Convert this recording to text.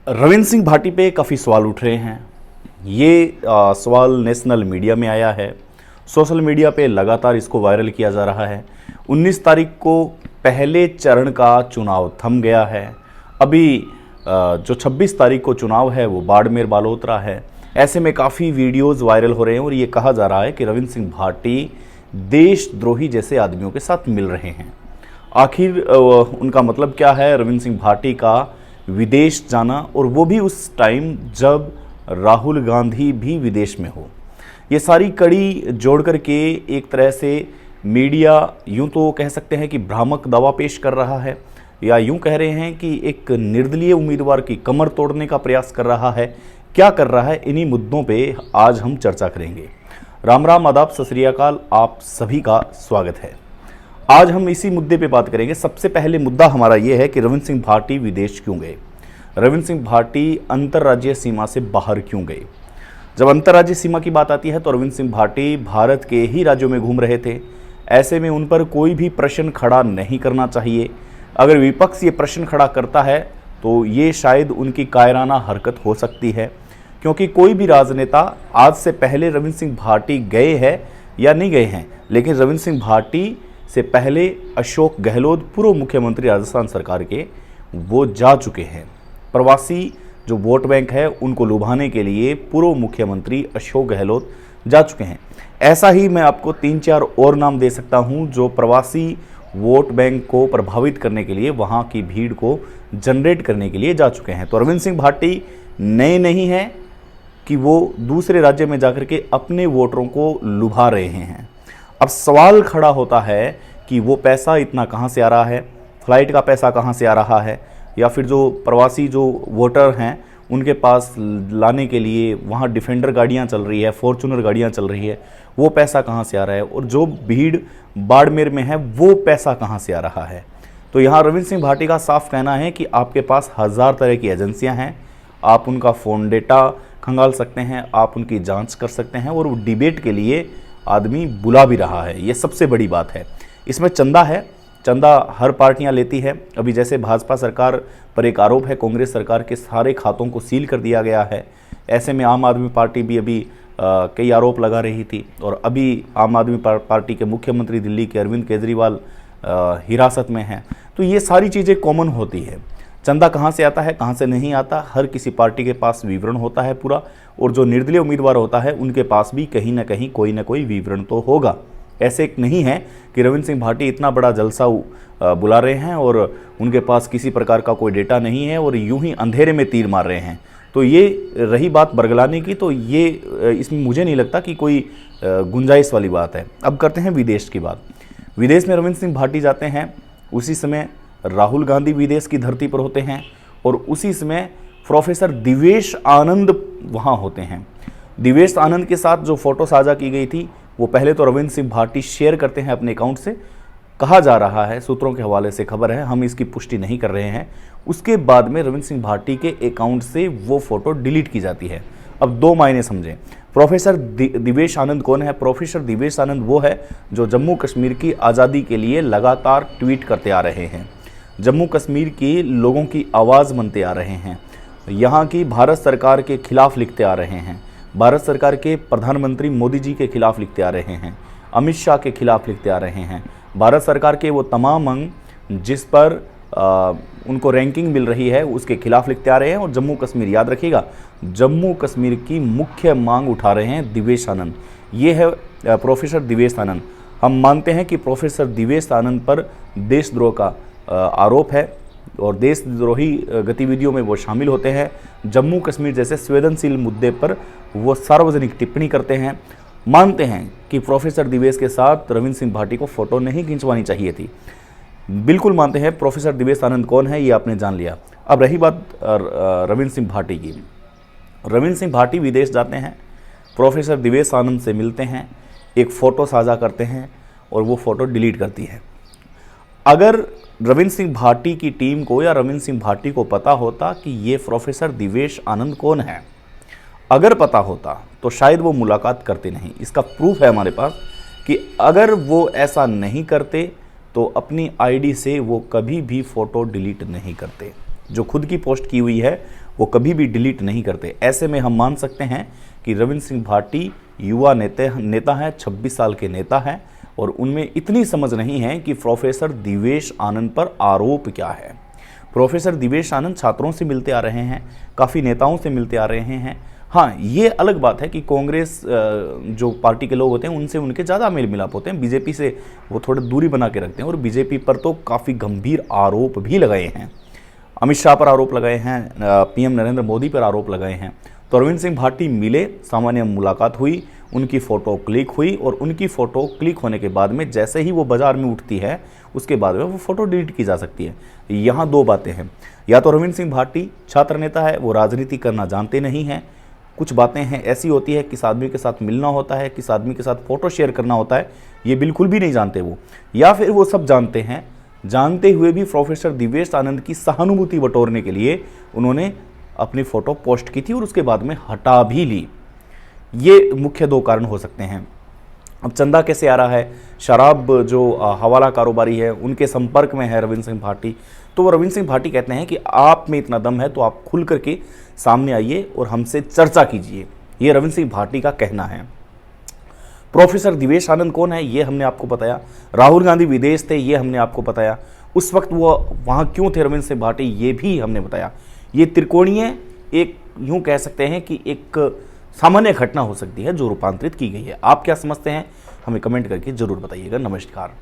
रविंद्र सिंह भाटी पे काफ़ी सवाल उठ रहे हैं। ये सवाल नेशनल मीडिया में आया है, सोशल मीडिया पे लगातार इसको वायरल किया जा रहा है। 19 तारीख को पहले चरण का चुनाव थम गया है। अभी जो 26 तारीख को चुनाव है वो बाड़मेर बालोतरा है। ऐसे में काफ़ी वीडियोज़ वायरल हो रहे हैं और ये कहा जा रहा है कि रविंद्र सिंह भाटी देशद्रोही जैसे आदमियों के साथ मिल रहे हैं। आखिर उनका मतलब क्या है रविंद्र सिंह भाटी का विदेश जाना, और वो भी उस टाइम जब राहुल गांधी भी विदेश में हो। ये सारी कड़ी जोड़ करके एक तरह से मीडिया यूं तो कह सकते हैं कि भ्रामक दावा पेश कर रहा है, या यूं कह रहे हैं कि एक निर्दलीय उम्मीदवार की कमर तोड़ने का प्रयास कर रहा है। क्या कर रहा है, इन्हीं मुद्दों पे आज हम चर्चा करेंगे। राम राम, आदाब, सत श्री अकाल, आप सभी का स्वागत है। आज हम इसी मुद्दे पे बात करेंगे। सबसे पहले मुद्दा हमारा ये है कि रविंद्र सिंह भाटी विदेश क्यों गए, रविंद्र सिंह भाटी अंतर्राज्यीय सीमा से बाहर क्यों गए। जब अंतर्राज्यीय सीमा की बात आती है तो रविंद्र सिंह भाटी भारत के ही राज्यों में घूम रहे थे। ऐसे में उन पर कोई भी प्रश्न खड़ा नहीं करना चाहिए। अगर विपक्ष ये प्रश्न खड़ा करता है तो ये शायद उनकी कायराना हरकत हो सकती है, क्योंकि कोई भी राजनेता आज से पहले रविंद्र सिंह भाटी गए हैं या नहीं गए हैं, लेकिन रविंद्र सिंह भाटी से पहले अशोक गहलोत पूर्व मुख्यमंत्री राजस्थान सरकार के वो जा चुके हैं। प्रवासी जो वोट बैंक है उनको लुभाने के लिए पूर्व मुख्यमंत्री अशोक गहलोत जा चुके हैं। ऐसा ही मैं आपको 3-4 और नाम दे सकता हूं जो प्रवासी वोट बैंक को प्रभावित करने के लिए, वहां की भीड़ को जनरेट करने के लिए जा चुके हैं। तो रविंद्र सिंह भाटी नए नहीं हैं कि वो दूसरे राज्य में जाकर के अपने वोटरों को लुभा रहे हैं। अब सवाल खड़ा होता है कि वो पैसा इतना कहाँ से आ रहा है, फ्लाइट का पैसा कहाँ से आ रहा है, या फिर जो प्रवासी जो वोटर हैं उनके पास लाने के लिए वहाँ डिफेंडर गाड़ियाँ चल रही है, फॉर्चूनर गाड़ियाँ चल रही है, वो पैसा कहाँ से आ रहा है, और जो भीड़ बाड़मेर में है वो पैसा कहाँ से आ रहा है। तो यहाँ रविंद्र सिंह भाटी का साफ कहना है कि आपके पास 1000 तरह की एजेंसियाँ हैं, आप उनका फ़ोन डेटा खंगाल सकते हैं, आप उनकी जाँच कर सकते हैं, और वो डिबेट के लिए आदमी बुला भी रहा है। ये सबसे बड़ी बात है। इसमें चंदा है, चंदा हर पार्टियां लेती है। अभी जैसे भाजपा सरकार पर एक आरोप है, कांग्रेस सरकार के सारे खातों को सील कर दिया गया है। ऐसे में आम आदमी पार्टी भी अभी कई आरोप लगा रही थी, और अभी आम आदमी पार्टी के मुख्यमंत्री दिल्ली के अरविंद केजरीवाल हिरासत में हैं। तो ये सारी चीज़ें कॉमन होती है। चंदा कहाँ से आता है, कहाँ से नहीं आता, हर किसी पार्टी के पास विवरण होता है पूरा, और जो निर्दलीय उम्मीदवार होता है उनके पास भी कहीं ना कहीं कोई ना कोई विवरण तो होगा। ऐसे एक नहीं है कि रविंद्र सिंह भाटी इतना बड़ा जलसा बुला रहे हैं और उनके पास किसी प्रकार का कोई डेटा नहीं है और यूं ही अंधेरे में तीर मार रहे हैं। तो ये रही बात बरगलाने की, तो ये इसमें मुझे नहीं लगता कि कोई गुंजाइश वाली बात है। अब करते हैं विदेश की बात। विदेश में रविंद्र सिंह भाटी जाते हैं, उसी समय राहुल गांधी विदेश की धरती पर होते हैं, और उसी समय प्रोफेसर दिवेश आनंद वहाँ होते हैं। दिवेश आनंद के साथ जो फोटो साझा की गई थी वो पहले तो रविंद्र सिंह भाटी शेयर करते हैं अपने अकाउंट से, कहा जा रहा है, सूत्रों के हवाले से खबर है, हम इसकी पुष्टि नहीं कर रहे हैं। उसके बाद में रविंद्र सिंह भाटी के अकाउंट से वो फोटो डिलीट की जाती है। अब दो मायने समझें। प्रोफेसर दिवेश आनंद कौन है? प्रोफेसर दिवेश आनंद वो है जो जम्मू कश्मीर की आज़ादी के लिए लगातार ट्वीट करते आ रहे हैं, जम्मू कश्मीर के लोगों की आवाज़ बनते आ रहे हैं, यहाँ की भारत सरकार के खिलाफ लिखते आ रहे हैं, भारत सरकार के प्रधानमंत्री मोदी जी के खिलाफ लिखते आ रहे हैं, अमित शाह के खिलाफ लिखते आ रहे हैं। भारत सरकार के वो तमाम अंग जिस पर उनको रैंकिंग मिल रही है उसके खिलाफ लिखते आ रहे हैं। और जम्मू कश्मीर, याद रखिएगा, जम्मू कश्मीर की मुख्य मांग उठा रहे हैं दिवेश आनंद। ये है प्रोफेसर दिवेश आनंद। हम मानते हैं कि प्रोफेसर दिवेश आनंद पर देशद्रोह का आरोप है और देशद्रोही गतिविधियों में वो शामिल होते हैं। जम्मू कश्मीर जैसे संवेदनशील मुद्दे पर वो सार्वजनिक टिप्पणी करते हैं। मानते हैं कि प्रोफेसर दिवेश के साथ रविंद्र सिंह भाटी को फोटो नहीं खिंचवानी चाहिए थी। बिल्कुल मानते हैं। प्रोफेसर दिवेश आनंद कौन है ये आपने जान लिया। अब रही बात रविंद्र सिंह भाटी की। रविंद्र सिंह भाटी विदेश जाते हैं, प्रोफेसर दिवेश आनंद से मिलते हैं, एक फ़ोटो साझा करते हैं और वो फ़ोटो डिलीट करती है। अगर रविंद्र सिंह भाटी की टीम को या रविंद्र सिंह भाटी को पता होता कि ये प्रोफेसर दिवेश आनंद कौन है, अगर पता होता तो शायद वो मुलाकात करते नहीं। इसका प्रूफ है हमारे पास कि अगर वो ऐसा नहीं करते तो अपनी आईडी से वो कभी भी फ़ोटो डिलीट नहीं करते। जो खुद की पोस्ट की हुई है वो कभी भी डिलीट नहीं करते। ऐसे में हम मान सकते हैं कि रविंद्र सिंह भाटी युवा नेता है, 26 साल के नेता हैं और उनमें इतनी समझ नहीं है कि प्रोफेसर दिवेश आनंद पर आरोप क्या है। प्रोफेसर दिवेश आनंद छात्रों से मिलते आ रहे हैं, काफ़ी नेताओं से मिलते आ रहे हैं। हाँ, ये अलग बात है कि कांग्रेस जो पार्टी के लोग होते हैं उनसे उनके ज़्यादा मेल मिलाप होते हैं, बीजेपी से वो थोड़ी दूरी बना के रखते हैं और बीजेपी पर तो काफ़ी गंभीर आरोप भी लगाए हैं। अमित शाह पर आरोप लगाए हैं, पीएम नरेंद्र मोदी पर आरोप लगाए हैं। तो रविंद्र सिंह भाटी मिले, सामान्य मुलाकात हुई, उनकी फ़ोटो क्लिक हुई और उनकी फ़ोटो क्लिक होने के बाद में जैसे ही वो बाज़ार में उठती है उसके बाद में वो फ़ोटो डिलीट की जा सकती है। यहाँ दो बातें हैं, या तो रविंद्र सिंह भाटी छात्र नेता है, वो राजनीति करना जानते नहीं हैं। कुछ बातें हैं ऐसी होती है, किस आदमी के साथ मिलना होता है, किस आदमी के साथ फ़ोटो शेयर करना होता है, ये बिल्कुल भी नहीं जानते वो। या फिर वो सब जानते हैं, जानते हुए भी प्रोफेसर दिवेश आनंद की सहानुभूति बटोरने के लिए उन्होंने अपनी फ़ोटो पोस्ट की थी और उसके बाद में हटा भी ली। ये मुख्य दो कारण हो सकते हैं। अब चंदा कैसे आ रहा है, शराब जो हवाला कारोबारी है उनके संपर्क में है रविंद्र सिंह भाटी, तो वो रविंद्र सिंह भाटी कहते हैं कि आप में इतना दम है तो आप खुल करके सामने आइए और हमसे चर्चा कीजिए। ये रविंद्र सिंह भाटी का कहना है। प्रोफेसर दिवेश आनंद कौन है ये हमने आपको बताया, राहुल गांधी विदेश थे ये हमने आपको बताया, उस वक्त वो वहाँ क्यों थे रविंद्र सिंह भाटी ये भी हमने बताया। ये त्रिकोणीय एक यूँ कह सकते हैं कि एक सामान्य घटना हो सकती है जो रूपांतरित की गई है। आप क्या समझते हैं हमें कमेंट करके जरूर बताइएगा। नमस्कार।